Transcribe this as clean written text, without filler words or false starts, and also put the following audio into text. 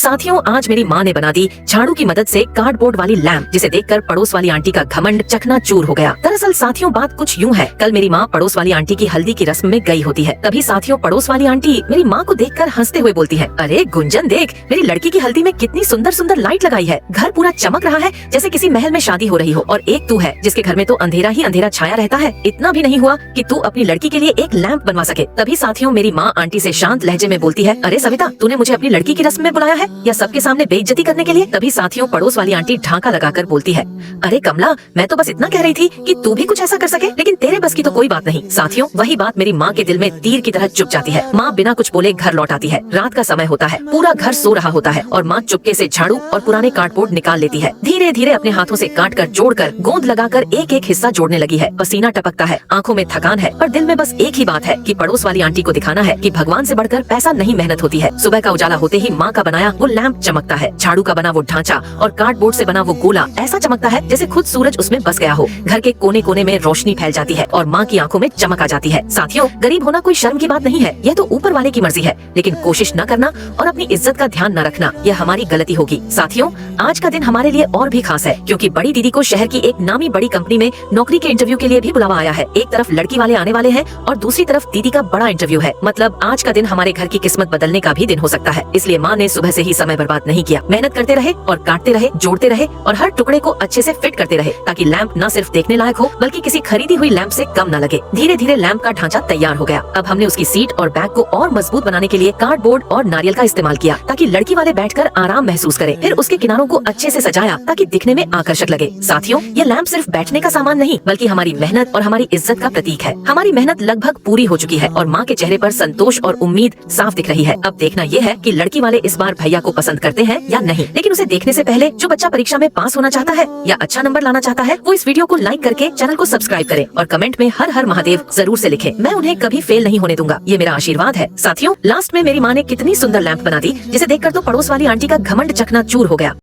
साथियों, आज मेरी माँ ने बना दी झाड़ू की मदद से कार्डबोर्ड वाली लैम्प, जिसे देखकर पड़ोस वाली आंटी का घमंड चकनाचूर हो गया। दरअसल साथियों, बात कुछ यूँ है। कल मेरी माँ पड़ोस वाली आंटी की हल्दी की रस्म में गई होती है। तभी साथियों, पड़ोस वाली आंटी मेरी माँ को देखकर हंसते हुए बोलती है, अरे गुंजन देख, मेरी लड़की की हल्दी में कितनी सुंदर सुंदर लाइट लगाई है। घर पूरा चमक रहा है जैसे किसी महल में शादी हो रही हो। और एक तू है जिसके घर में तो अंधेरा ही अंधेरा छाया रहता है। इतना भी नहीं हुआ कि तू अपनी लड़की के लिए एक लैंप बनवा सके। तभी साथियों, मेरी माँ आंटी से शांत लहजे में बोलती है, अरे सविता, तूने मुझे अपनी लड़की की रस्म में बुलाया है या सबके सामने बेइज्जती करने के लिए? तभी साथियों, पड़ोस वाली आंटी ढांका लगाकर बोलती है, अरे कमला, मैं तो बस इतना कह रही थी कि तू भी कुछ ऐसा कर सके, लेकिन तेरे बस की तो कोई बात नहीं। साथियों, वही बात मेरी माँ के दिल में तीर की तरह चुभ जाती है। माँ बिना कुछ बोले घर लौट आती है। रात का समय होता है, पूरा घर सो रहा होता है और माँ चुपके से झाड़ू और पुराने कार्डबोर्ड निकाल लेती है। धीरे धीरे अपने हाथों से काट कर, जोड़कर, गोंद लगाकर एक एक हिस्सा जोड़ने लगी है। पसीना टपकता है, आंखों में थकान है, पर दिल में बस एक ही बात है कि पड़ोस वाली आंटी को दिखाना है कि भगवान से बढ़कर पैसा नहीं, मेहनत होती है। सुबह का उजाला होते ही माँ का बनाया वो लैंप चमकता है। झाड़ू का बना वो ढांचा और कार्डबोर्ड से बना वो गोला ऐसा चमकता है जैसे खुद सूरज उसमें बस गया हो। घर के कोने कोने में रोशनी फैल जाती है और माँ की आंखों में चमक आ जाती है। साथियों, गरीब होना कोई शर्म की बात नहीं है, यह तो ऊपर वाले की मर्जी है, लेकिन कोशिश न करना और अपनी इज्जत का ध्यान न रखना, यह हमारी गलती होगी। साथियों, आज का दिन हमारे लिए और भी खास है, क्योंकि बड़ी दीदी को शहर की एक नामी बड़ी कंपनी में नौकरी के इंटरव्यू के लिए भी बुलावा आया है। एक तरफ लड़की वाले आने वाले हैं और दूसरी तरफ दीदी का बड़ा इंटरव्यू है। मतलब आज का दिन हमारे घर की किस्मत बदलने का भी दिन हो सकता है। इसलिए माँ ने सुबह से ही समय बर्बाद नहीं किया, मेहनत करते रहे और काटते रहे, जोड़ते रहे और हर टुकड़े को अच्छे से फिट करते रहे, ताकि लैंप न सिर्फ देखने लायक हो बल्कि किसी खरीदी हुई लैंप से कम न लगे। धीरे धीरे लैंप का ढांचा तैयार हो गया। अब हमने उसकी सीट और बैक को और मजबूत बनाने के लिए कार्डबोर्ड और नारियल का इस्तेमाल किया, ताकि लड़की वाले बैठकर आराम महसूस करें। फिर उसके किनारों को अच्छे से सजाया ताकि दिखने में आकर्षक लगे। साथियों, ये लैंप सिर्फ बैठने का सामान नहीं, बल्कि हमारी मेहनत और हमारी इज्जत का प्रतीक है। हमारी मेहनत लगभग पूरी हो चुकी है और माँ के चेहरे पर संतोष और उम्मीद साफ दिख रही है। अब देखना ये है कि लड़की वाले इस बार भैया को पसंद करते हैं या नहीं। लेकिन उसे देखने से पहले जो बच्चा परीक्षा में पास होना चाहता है या अच्छा नंबर लाना चाहता है, वो इस वीडियो को लाइक करके चैनल को सब्सक्राइब करे और कमेंट में हर हर महादेव जरूर से लिखे। मैं उन्हें कभी फेल नहीं होने दूंगा, ये मेरा आशीर्वाद है। साथियों, लास्ट में मेरी माँ ने कितनी सुंदर लैंप बना दी, जिसे देखकर तो पड़ोस वाली आंटी का घमंड चकनाचूर हो गया।